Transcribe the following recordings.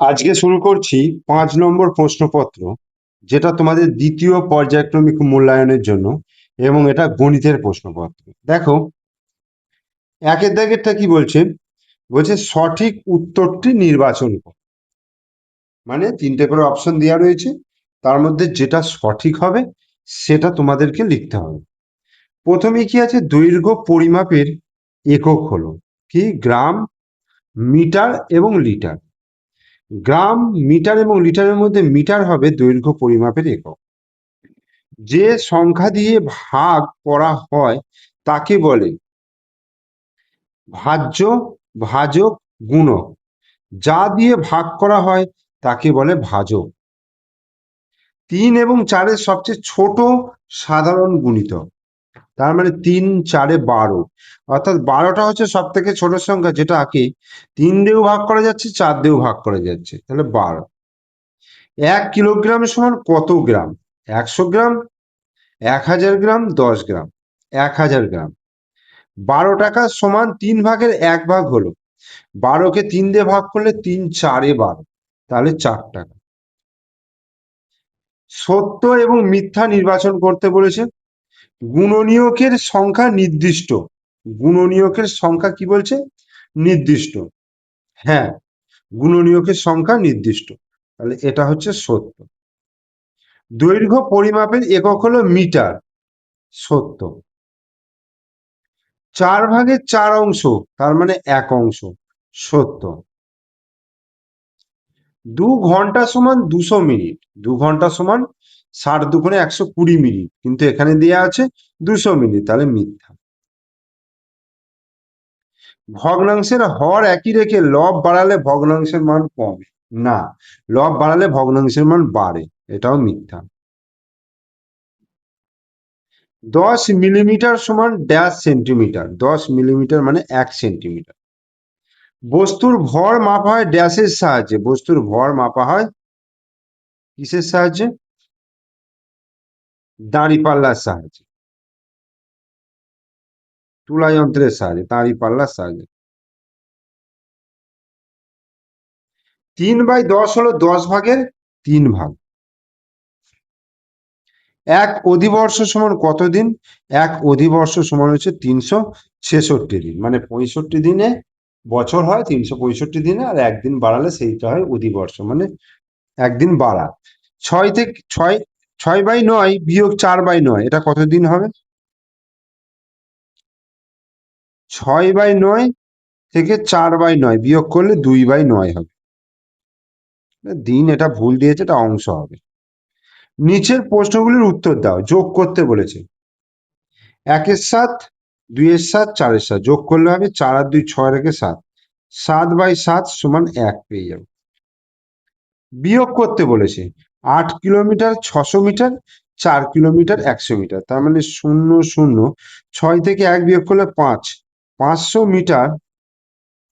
আজকে শুরু করছি 5 নম্বর প্রশ্নপত্র, যেটা তোমাদের দ্বিতীয় পর্যায়ক্রমিক মূল্যায়নের জন্য, এবং এটা গণিতের প্রশ্নপত্র। দেখো, একের দাগেরটা কি বলছে? বলছে সঠিক উত্তরটি নির্বাচন করো। মানে 3টে করে অপশন দেওয়া রয়েছে, তার মধ্যে যেটা সঠিক হবে সেটা তোমাদেরকে লিখতে হবে। প্রথমে কি আছে? দৈর্ঘ্য পরিমাপের একক হলো কি? গ্রাম, মিটার এবং লিটার। গ্রাম, মিটার এবং লিটারের মধ্যে মিটার হবে দৈর্ঘ্য পরিমাপের একক। যে সংখ্যা দিয়ে ভাগ করা হয় তাকে বলে ভাজ্য, ভাজক, গুণক। যা দিয়ে ভাগ করা হয় তাকে বলে ভাজক। 3 এবং 4-এর সবচেয়ে ছোট সাধারণ গুণিতক। তার মানে 3, 4-12, অর্থাৎ 12টা হচ্ছে সব থেকে ছোট সংখ্যা, যেটাকে 3 দিয়েও ভাগ করা যাচ্ছে, 4 দিয়েও ভাগ করা যাচ্ছে, তাহলে 12। 1 কিলোগ্রাম সমান কত গ্রাম? 100 গ্রাম, 1000 গ্রাম, 10 গ্রাম। 1000 গ্রাম। 12 টাকা সমান 3/1 হলো। 12কে 3 দিয়ে ভাগ করলে 3, 4-12, তাহলে 4 টাকা। সত্য এবং মিথ্যা নির্বাচন করতে বলেছে। গুণনীয়কের সংখ্যা নির্দিষ্ট। গুণনীয়কের সংখ্যা কি বলছে? নির্দিষ্ট। হ্যাঁ, গুণনীয়কের সংখ্যা নির্দিষ্ট, তাহলে এটা হচ্ছে সত্য। দৈর্ঘ্য পরিমাপের একক হলো মিটার। সত্য। 4/4 তার মানে 1 অংশ। সত্য। 2 ঘন্টা সমান 200 মিনিট। 2 ঘন্টা সমান 60 × 2 = 120 মিনিট, কিন্তু এখানে দেয়া আছে 200 মিনিট, তাহলে মিথ্যা। ভগ্নাংশের হর একই রেখে লব বাড়ালে ভগ্নাংশের মান কমে না, লব বাড়ালে ভগ্নাংশের মান বাড়ে, এটাও মিথ্যা। 10 মিলিমিটার সমান ড্যাশ সেন্টিমিটার। 10 মিলিমিটার মানে 1 সেন্টিমিটার। বস্তুর ভর মাপা হয় ড্যাশের সাহায্যে। বস্তুর ভর মাপা হয় কিসের সাহায্যে? দাঁড়িপাল্লার সাহায্যে, তুলা যন্ত্রের সাহায্যে, দাঁড়িপাল্লার সাহায্যে। 3/10 হলো 10 ভাগের 3 ভাগ। 1 অধিবর্ষ সমান কতদিন? 1 অধিবর্ষ সমান হচ্ছে 366 দিন, মানে 65 দিনে বছর হয় 365 দিনে, আর একদিন বাড়ালে সেইটা হয় অধিবর্ষ, মানে একদিন বাড়া। 6 বাই 9 বিয়োগ 4/9, এটা কতদিন হবে? 6/9 থেকে 4/9 বিয়োগ করলে 2/9 হবে। দিন এটা ভুল দিয়েছে, এটা অংশ হবে। নিচের প্রশ্নগুলির উত্তর দাও। যোগ করতে বলেছে। 1-এর 7, 2-এর 7, 4-এর 7 যোগ করলে হবে 4 আর 2 6 রেখে 7। 7/7 সমান 1 পেয়ে যাবে। বিয়োগ করতে বলেছে। 8 কিলোমিটার 600 মিটার, 4 কিলোমিটার 100 মিটার, তার মানে 0 0, 6 থেকে 1 বিয়োগ করলে 5, 500 মিটার।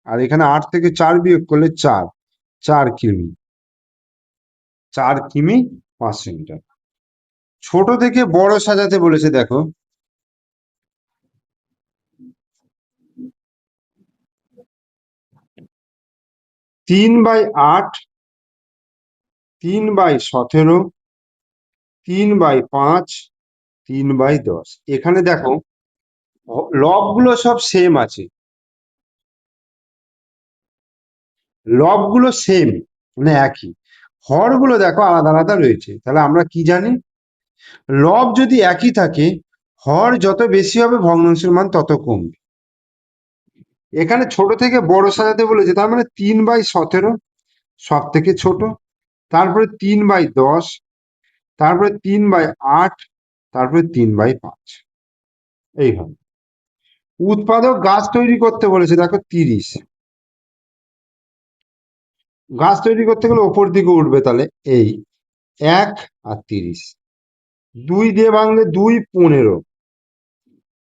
আর এখানে 8 থেকে 4 বিয়োগ করলে 4, 4 কিমি। 4 কিমি 500 মিটার। ছোট থেকে বড় সাজাতে বলেছে। দেখো, 3/8, 3/17, 3/5, 3/10। এখানে দেখো, লব গুলো সব সেম আছে। লব গুলো সেম, মানে একই। হর গুলো দেখো আলাদা আলাদা রয়েছে। তাহলে আমরা কি জানি? লব যদি একই থাকে, হর যত বেশি হবে ভগ্নাংশের মান তত কমবে। এখানে ছোট থেকে বড় সাজাতে বলেছে, তার মানে 3/17 সব থেকে ছোট, তারপরে 3/10, তারপরে 3/8, তারপরে 3/5, এইভাবে। উৎপাদক গাছ তৈরি করতে বলেছে। দেখো, 30। গাছ তৈরি করতে গেলে ওপর দিকে উঠবে, তাহলে এই 1 আর 30। 2 দিয়ে ভাঙলে 2, 15,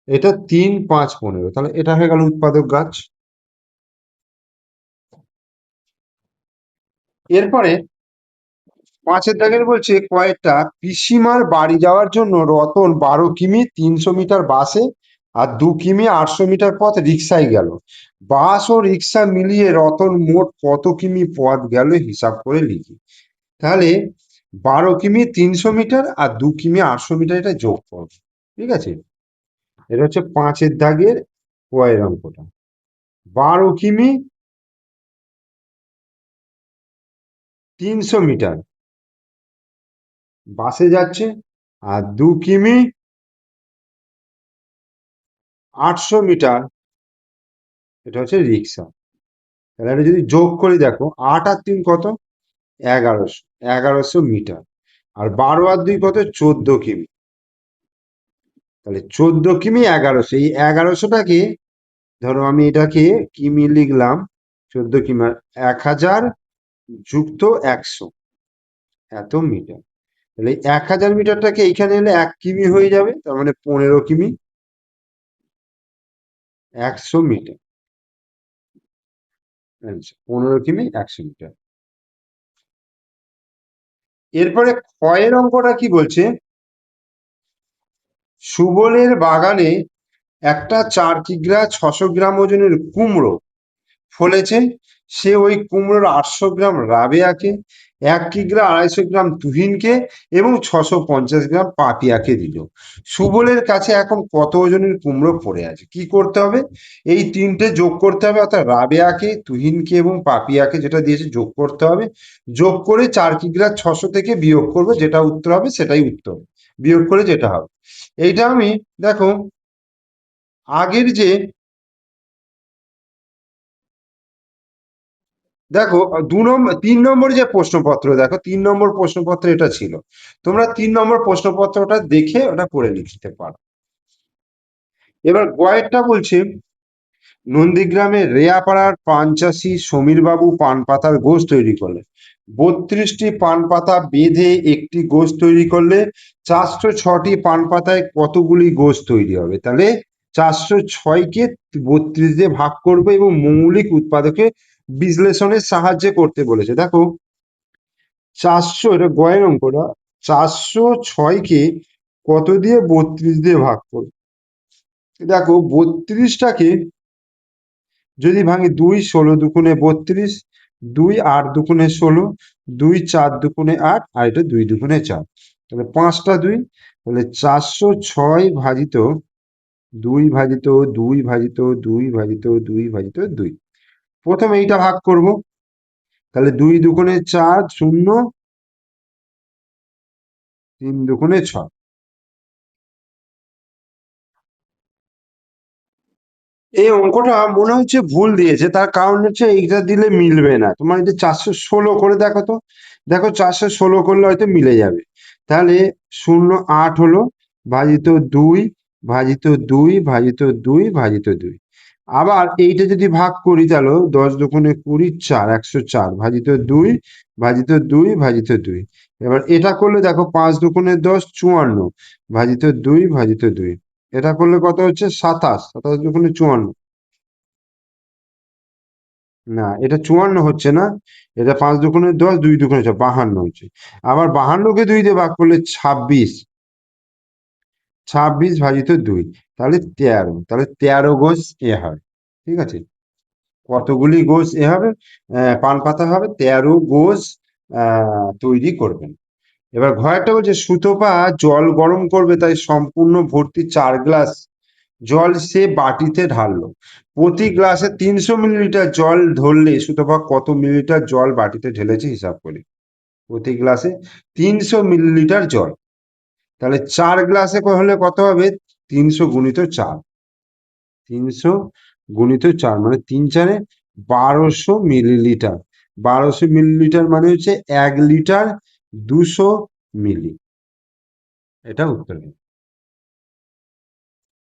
এটা 3, 5, 15, তাহলে এটা হয়ে গেল উৎপাদক গাছ। এরপরে 5-এর দাগের বলছে, কয়েকটা পিসিমার বাড়ি যাওয়ার জন্য রতন 12 কিমি 300 মিটার বাসে আর 2 কিমি 800 মিটার পথ রিক্সায় গেল। বাস ও রিক্সা মিলিয়ে রতন মোট কত কিমি পথ গেল হিসাব করে লিখি। তাহলে 12 কিমি 300 মিটার আর 2 কিমি 800 মিটার, এটা যোগ করো। ঠিক আছে, এটা হচ্ছে 5-এর দাগের কয়ের অঙ্কটা। 12 কিমি 300 মিটার বাসে যাচ্ছে, আর 2 কিমি 800 মিটার এটা হচ্ছে রিক্সা। তাহলে এটা যদি যোগ করি, দেখো 8 আর 3 কত, 1100, 1100 মিটার। আর 12 আর 2 কত, 14 কিমি। তাহলে 14 কিমি 1100, এই 1100টাকে ধরো আমি এটাকে কিমি লিখলাম, 14 কিমি 1000 যুক্ত 100, এত মিটার। তাহলে 1000 মিটারটাকে এইখানে এলে 1 কিমি হয়ে যাবে, তার মানে 15 কিমি 100 মিটার। 15 কিমি 100 মিটার। এরপরে ক্ষয়ের অঙ্কটা কি বলছে, সুবলের বাগানে একটা 4 কিগ্রা 600 গ্রাম ওজনের কুমড়ো ফলেছে। সে ওই কুমড়োর 800 গ্রাম রাবেয়াকে, 1 কিগ্রা 250 গ্রাম তুহিনকে এবং 650 গ্রাম পাপিয়াকে দিল। সুবলের কাছে এখন কত ওজনের কুমড়ো পড়ে আছে? কি করতে হবে? এই তিনটে যোগ করতে হবে, অর্থাৎ রাবেয়াকে, তুহিনকে এবং পাপিয়াকে যেটা দিয়েছে যোগ করতে হবে। যোগ করে 4 কিগ্রা 600 থেকে বিয়োগ করবো, যেটা উত্তর হবে সেটাই উত্তর, বিয়োগ করে যেটা হবে। এইটা আমি, দেখো আগের যে, দেখো 3 নম্বর যে প্রশ্নপত্র, দেখো 3 নম্বর প্রশ্নপত্র এটা ছিল। তোমরা 3 নম্বর প্রশ্নপত্রটা দেখে ওটা করে লিখতে পারো। এবার গয়েরটা বলছে, নন্দীগ্রামে রেয়াপাড়ার পান চাষি সমীর বাবু পান পাতার গোশ তৈরি করলেন। 32টি পান পাতা বেঁধে একটি গোশ তৈরি করলে 406টি পান পাতায় কতগুলি গোশ তৈরি হবে? তাহলে 406কে 32 দিয়ে ভাগ করবে এবং মৌলিক উৎপাদকে বিশ্লেষণের সাহায্যে করতে বলেছে। দেখো 400, এটা গয়ের অঙ্কটা, 406কে কত দিয়ে 32 দিয়ে ভাগ করবে? দেখো 32টাকে যদি ভাঙি, 2 16 দুগুণে 32, 2 8 দুগুণে 16, 2 4 দুগুণে 8, আর এটা 2 দুগুণে 4। তাহলে 5টা 2, তাহলে 406 ভাজিত 2 ভাজিত 2 ভাজিত 2 ভাজিত 2 ভাজিত 2। প্রথমে এইটা ভাগ করব, তাহলে 2 দুগুণে 4 0, 3 দুগুণে 6। এই অঙ্কটা মনে হচ্ছে ভুল দিয়েছে, তার কারণ হচ্ছে এইটা দিলে মিলবে না। তোমার এটা 416 করে দেখো তো, দেখো 416 করলে হয়তো মিলে যাবে। তাহলে 08 হলো, ভাজিত 2 ভাজিত 2 ভাজিত 2 ভাজিত 2। আবার এইটা যদি ভাগ করি, তাহলে 10 দুগুণে 20, 4 104 ভাজিত 2 ভাজিত 2 ভাজিত 2। এবার এটা করলে দেখো 5 দুগুণে 10 54 ভাজিত 2 ভাজিত 2। এটা করলে কত হচ্ছে? 27, 27 দুগুণে 54। না, এটা 54 হচ্ছে না, এটা 5 দুগুণে 10, 2 দুগুণে 6, 52 হচ্ছে। আবার 52কে 2 দিয়ে ভাগ করলে 26, 26 ভাজিত 2, তাহলে 13। তাহলে 13 গোছ এ হয়। ঠিক আছে, কতগুলি গোছ এ হবে, পান পাতা হবে? 13 গোছ তৈরি করবেন। এবার ঘরেরটা বলছে, সুতপা জল গরম করবে, তাই সম্পূর্ণ ভর্তি 4 গ্লাস জল সে বাটিতে ঢাললো। প্রতি গ্লাসে 300 মিলিলিটার জল ধরলে সুতপা কত মিলিলিটার জল বাটিতে ঢেলেছে হিসাব করি। প্রতি গ্লাসে 300 মিলিলিটার জল, তাহলে 4 গ্লাসে হলে কত হবে? 300 গুণিত 4, 300 গুণিত 4 মানে 3 4-এ 1200 মিলিলিটার। 1200 মিলিলিটার মানে হচ্ছে 1 লিটার 200 মিলি। এটা উত্তর।